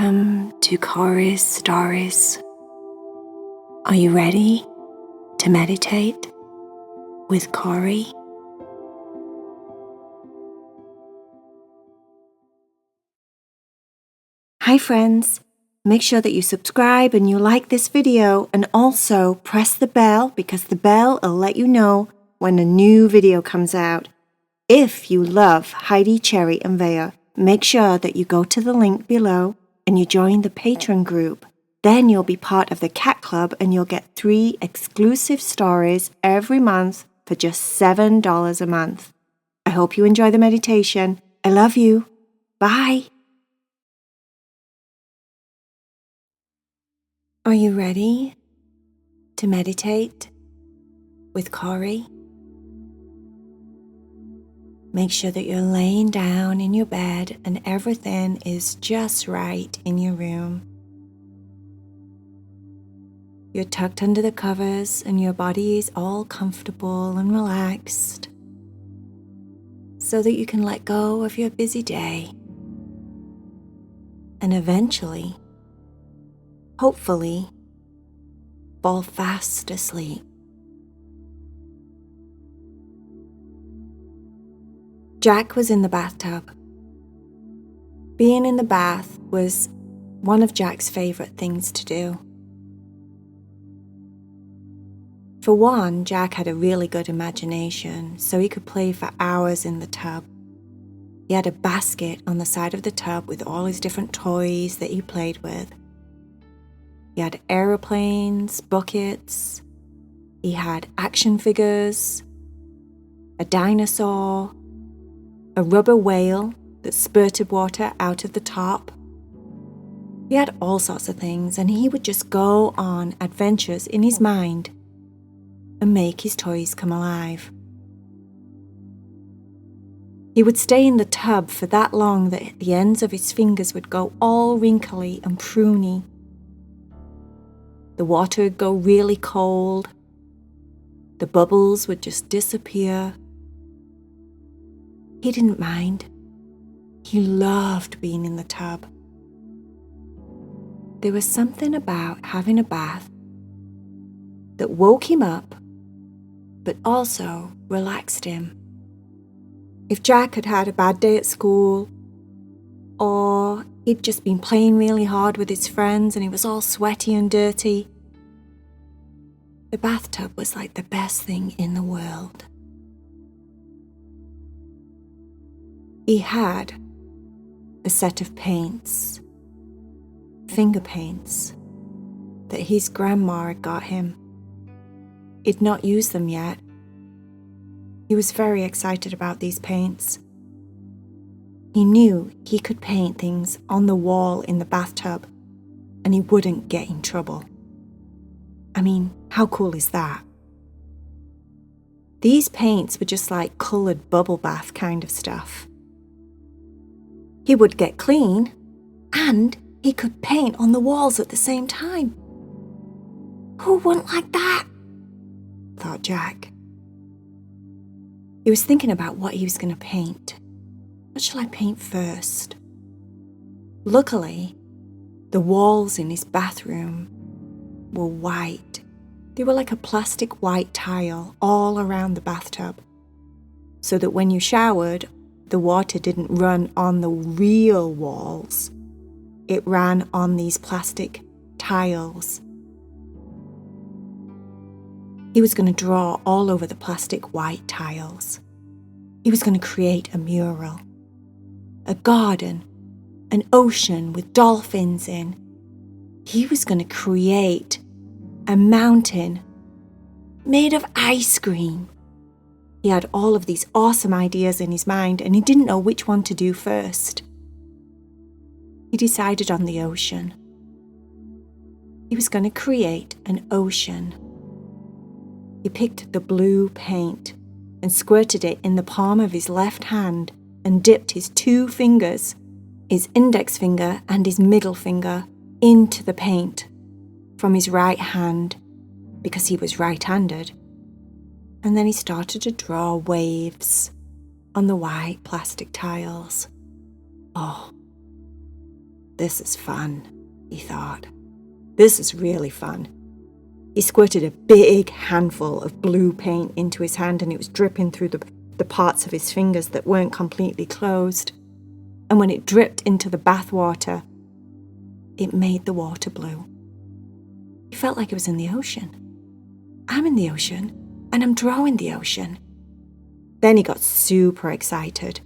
Welcome to Cory's Stories. Are you ready to meditate with Cory? Hi friends, make sure that you subscribe and you like this video, and also press the bell because the bell will let you know when a new video comes out. If you love Heidi, Cherry and VAYA, make sure that you go to the link below and you join the Patreon group. Then you'll be part of the Cat Club and you'll get 3 exclusive stories every month for just $7 a month. I hope you enjoy the meditation. I love you. Bye. Are you ready to meditate with Cory? Make sure that you're laying down in your bed and everything is just right in your room. You're tucked under the covers and your body is all comfortable and relaxed so that you can let go of your busy day and eventually, hopefully, fall fast asleep. Jack was in the bathtub. Being in the bath was one of Jack's favorite things to do. For one, Jack had a really good imagination, so he could play for hours in the tub. He had a basket on the side of the tub with all his different toys that he played with. He had aeroplanes, buckets, he had action figures, a dinosaur, a rubber whale that spurted water out of the top. He had all sorts of things, and he would just go on adventures in his mind and make his toys come alive. He would stay in the tub for that long that the ends of his fingers would go all wrinkly and pruny. The water would go really cold. The bubbles would just disappear. He didn't mind. He loved being in the tub. There was something about having a bath that woke him up, but also relaxed him. If Jack had had a bad day at school, or he'd just been playing really hard with his friends and he was all sweaty and dirty, the bathtub was like the best thing in the world. He had a set of paints, finger paints, that his grandma had got him. He'd not used them yet. He was very excited about these paints. He knew he could paint things on the wall in the bathtub and he wouldn't get in trouble. I mean, how cool is that? These paints were just like coloured bubble bath kind of stuff. He would get clean, and he could paint on the walls at the same time. Who wouldn't like that? Thought Jack. He was thinking about what he was going to paint. What shall I paint first? Luckily, the walls in his bathroom were white. They were like a plastic white tile all around the bathtub, so that when you showered, the water didn't run on the real walls. It ran on these plastic tiles. He was going to draw all over the plastic white tiles. He was going to create a mural, a garden, an ocean with dolphins in. He was going to create a mountain made of ice cream. He had all of these awesome ideas in his mind and he didn't know which one to do first. He decided on the ocean. He was going to create an ocean. He picked the blue paint and squirted it in the palm of his left hand and dipped his 2 fingers, his index finger and his middle finger, into the paint from his right hand because he was right-handed. And then he started to draw waves on the white plastic tiles. Oh, This is fun, he thought. This is really fun. He squirted a big handful of blue paint into his hand, and it was dripping through the parts of his fingers that weren't completely closed. And when it dripped into the bath water, it made the water blue. He felt like he was in the ocean. I'm in the ocean, and I'm drawing the ocean. Then he got super excited.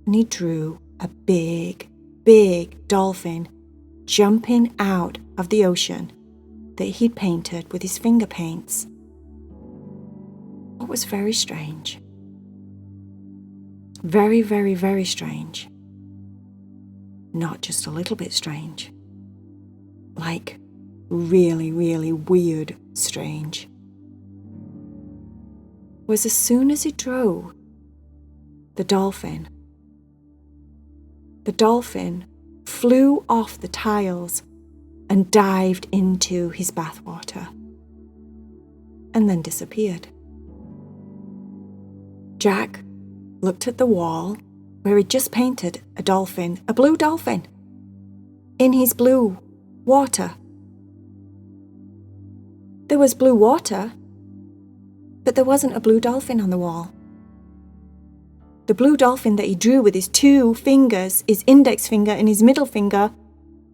And he drew a big, big dolphin jumping out of the ocean that he'd painted with his finger paints. It was very strange. Very, very, very strange. Not just a little bit strange. Like really, really weird strange. Was as soon as he drew the dolphin flew off the tiles and dived into his bathwater and then disappeared. Jack looked at the wall where he'd just painted a dolphin, a blue dolphin, in his blue water. There was blue water, but there wasn't a blue dolphin on the wall. The blue dolphin that he drew with his two fingers, his index finger and his middle finger,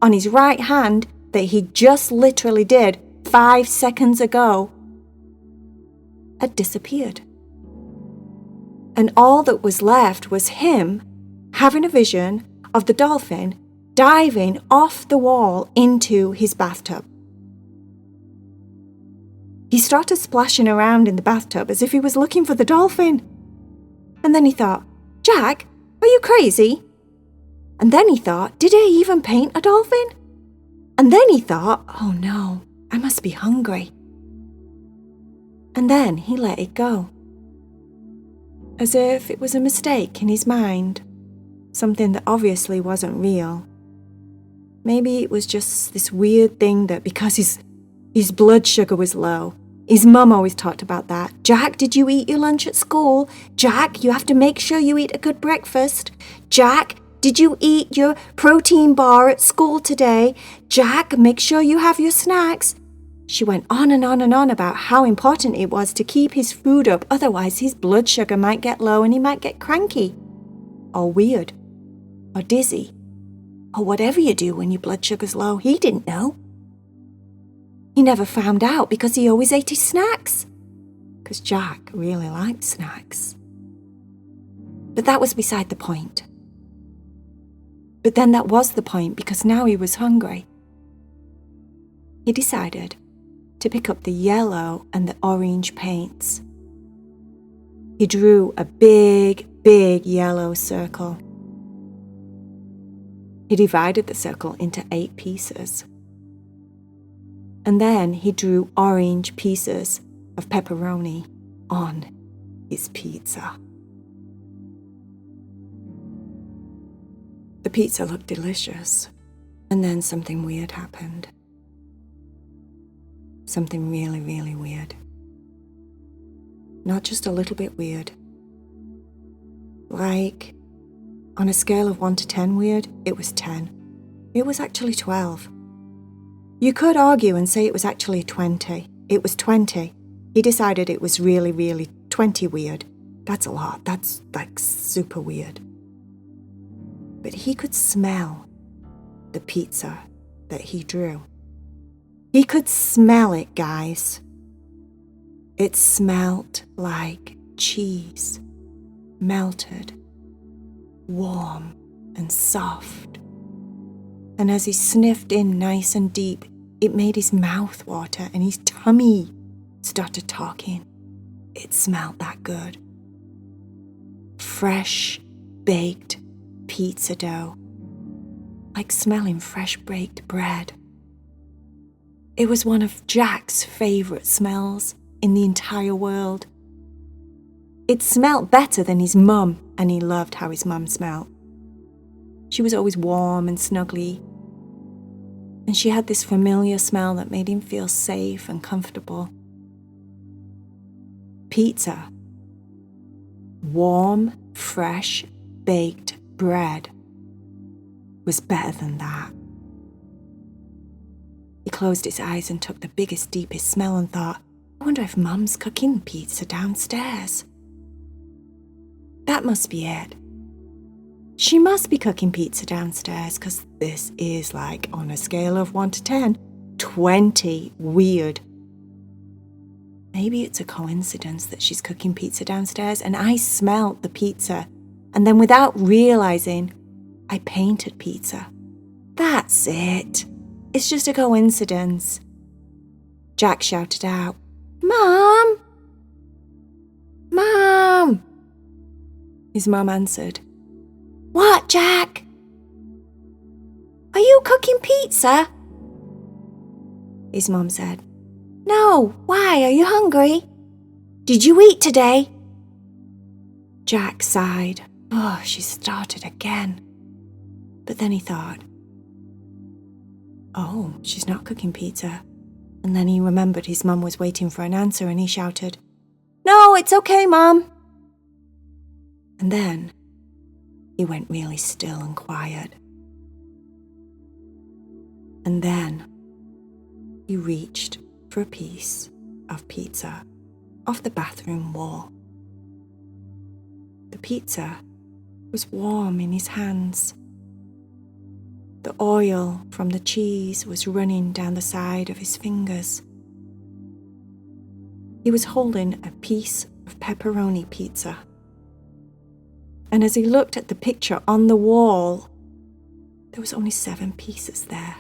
on his right hand that he just literally did 5 seconds ago, had disappeared. And all that was left was him having a vision of the dolphin diving off the wall into his bathtub. He started splashing around in the bathtub as if he was looking for the dolphin. And then he thought, Jack, are you crazy? And then he thought, did I even paint a dolphin? And then he thought, oh no, I must be hungry. And then he let it go. As if it was a mistake in his mind, something that obviously wasn't real. Maybe it was just this weird thing that because his blood sugar was low. His mum always talked about that. Jack, did you eat your lunch at school? Jack, you have to make sure you eat a good breakfast. Jack, did you eat your protein bar at school today? Jack, make sure you have your snacks. She went on and on and on about how important it was to keep his food up, otherwise his blood sugar might get low and he might get cranky, or weird, or dizzy, or whatever you do when your blood sugar's low. He didn't know. He never found out because he always ate his snacks. Because Jack really liked snacks. But that was beside the point. But then that was the point because now he was hungry. He decided to pick up the yellow and the orange paints. He drew a big, big yellow circle. He divided the circle into 8 pieces. And then he drew orange pieces of pepperoni on his pizza. The pizza looked delicious, and then something weird happened. Something really, really weird. Not just a little bit weird. Like, on a scale of 1 to 10 weird, it was 10. It was actually 12. You could argue and say it was actually 20. It was 20. He decided it was really, really 20 weird. That's a lot. That's like super weird. But he could smell the pizza that he drew. He could smell it, guys. It smelled like cheese, melted, warm and soft. And as he sniffed in nice and deep, it made his mouth water and his tummy started talking. It smelled that good. Fresh baked pizza dough, like smelling fresh baked bread. It was one of Jack's favourite smells in the entire world. It smelled better than his mum, and he loved how his mum smelled. She was always warm and snuggly, and she had this familiar smell that made him feel safe and comfortable. Pizza. Warm, fresh, baked bread was better than that. He closed his eyes and took the biggest, deepest smell and thought, I wonder if Mum's cooking pizza downstairs. That must be it. She must be cooking pizza downstairs, because this is like, on a scale of 1 to 10, 20 weird. Maybe it's a coincidence that she's cooking pizza downstairs and I smelled the pizza, and then without realizing, I painted pizza. That's it. It's just a coincidence. Jack shouted out, Mom! Mom! His mum answered, What, Jack? Are you cooking pizza? His mum said, No, why? Are you hungry? Did you eat today? Jack sighed. Oh, she started again. But then he thought, oh, she's not cooking pizza. And then he remembered his mum was waiting for an answer and he shouted, No, it's okay, Mum. And then he went really still and quiet. And then he reached for a piece of pizza off the bathroom wall. The pizza was warm in his hands. The oil from the cheese was running down the side of his fingers. He was holding a piece of pepperoni pizza. And as he looked at the picture on the wall, there was only 7 pieces there.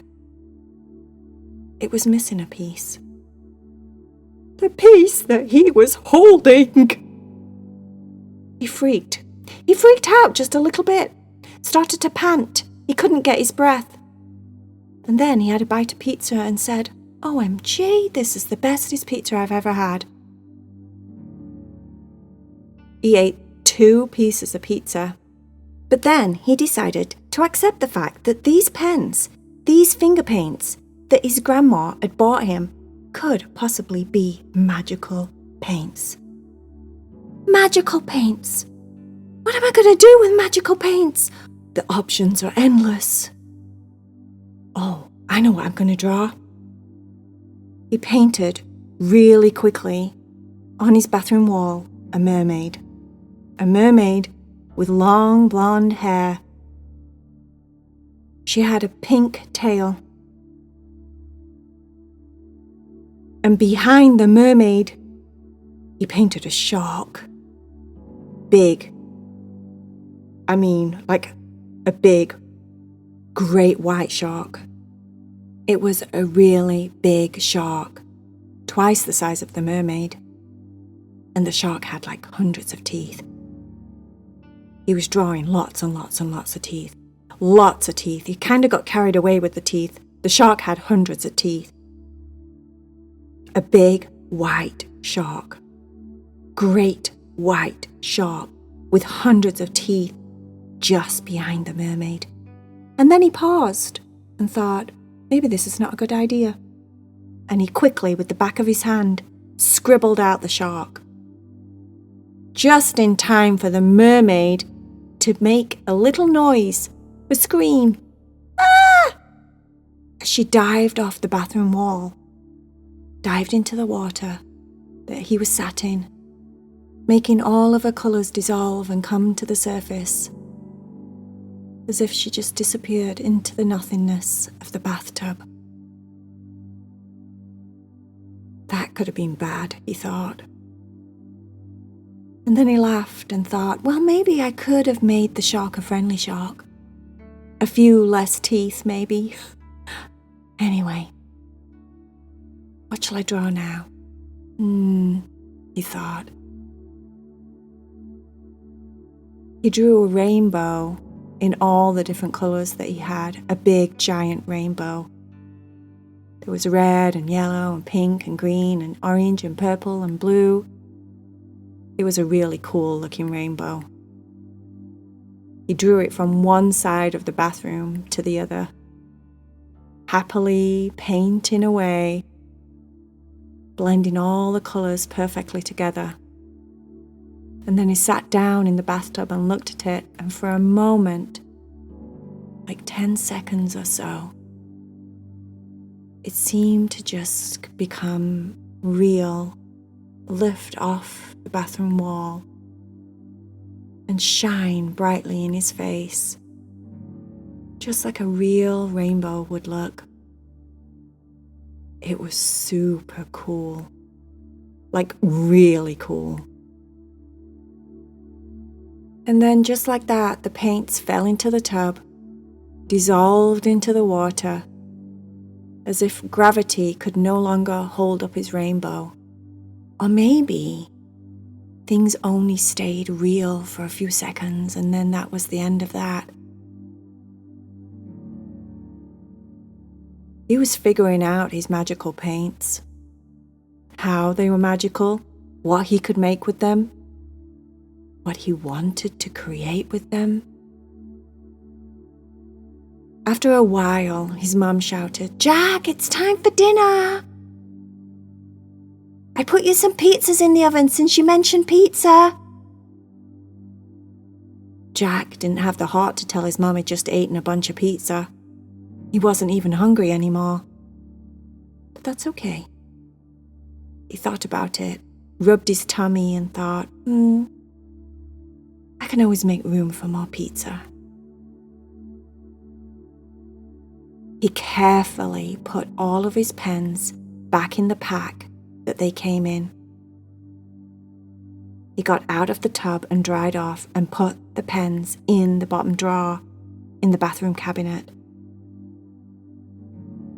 It was missing a piece. The piece that he was holding. He freaked. He freaked out just a little bit. Started to pant. He couldn't get his breath. And then he had a bite of pizza and said, OMG, this is the bestest pizza I've ever had. He ate 2 pieces of pizza. But then he decided to accept the fact that these pens, these finger paints that his grandma had bought him, could possibly be magical paints. Magical paints. What am I going to do with magical paints? The options are endless. Oh, I know what I'm going to draw. He painted really quickly on his bathroom wall a mermaid. A mermaid with long blonde hair. She had a pink tail. And behind the mermaid, he painted a shark. Big. I mean, like a big, great white shark. It was a really big shark, twice the size of the mermaid. And the shark had like hundreds of teeth. He was drawing lots and lots and lots of teeth. Lots of teeth. He kind of got carried away with the teeth. The shark had hundreds of teeth. A big white shark. Great white shark with hundreds of teeth just behind the mermaid. And then he paused and thought, maybe this is not a good idea. And he quickly, with the back of his hand, scribbled out the shark. Just in time for the mermaid to make a little noise, a scream, ah! As she dived off the bathroom wall, dived into the water that he was sat in, making all of her colours dissolve and come to the surface, as if she just disappeared into the nothingness of the bathtub. That could have been bad, he thought. And then he laughed and thought, well, maybe I could have made the shark a friendly shark. A few less teeth, maybe. Anyway, what shall I draw now? He thought. He drew a rainbow in all the different colours that he had, a big giant rainbow. There was red and yellow and pink and green and orange and purple and blue. It was a really cool looking rainbow. He drew it from one side of the bathroom to the other, happily painting away, blending all the colours perfectly together. And then he sat down in the bathtub and looked at it, and for a moment, like 10 seconds or so, it seemed to just become real, lift off the bathroom wall and shine brightly in his face, just like a real rainbow would look. It was super cool, like really cool. And then just like that, the paints fell into the tub, dissolved into the water, as if gravity could no longer hold up his rainbow. Or maybe things only stayed real for a few seconds, and then that was the end of that. He was figuring out his magical paints, how they were magical, what he could make with them, what he wanted to create with them. After a while, his mum shouted, "Jack, it's time for dinner! I put you some pizzas in the oven since you mentioned pizza." Jack didn't have the heart to tell his mum he'd just eaten a bunch of pizza. He wasn't even hungry anymore. But that's okay. He thought about it, rubbed his tummy and thought, I can always make room for more pizza. He carefully put all of his pens back in the pack that they came in. He got out of the tub and dried off and put the pens in the bottom drawer in the bathroom cabinet.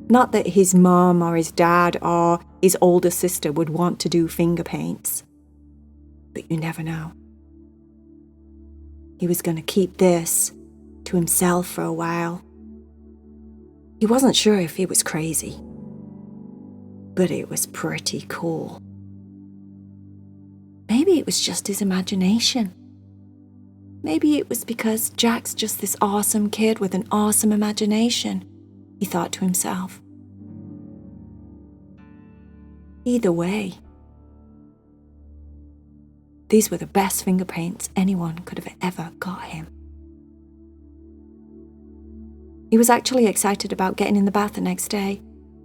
Not that his mom or his dad or his older sister would want to do finger paints, but you never know. He was going to keep this to himself for a while. He wasn't sure if he was crazy, but it was pretty cool. Maybe it was just his imagination. Maybe it was because Jack's just this awesome kid with an awesome imagination, he thought to himself. Either way, these were the best finger paints anyone could have ever got him. He was actually excited about getting in the bath the next day.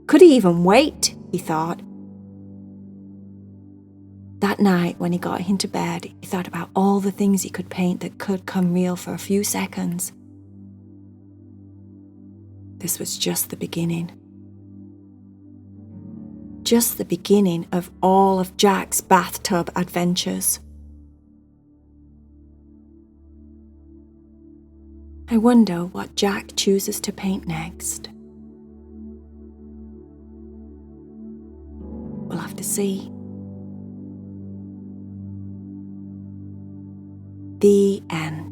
Could he even wait, he thought. That night, when he got into bed, he thought about all the things he could paint that could come real for a few seconds. This was just the beginning. Just the beginning of all of Jack's bathtub adventures. I wonder what Jack chooses to paint next. We'll have to see. The end.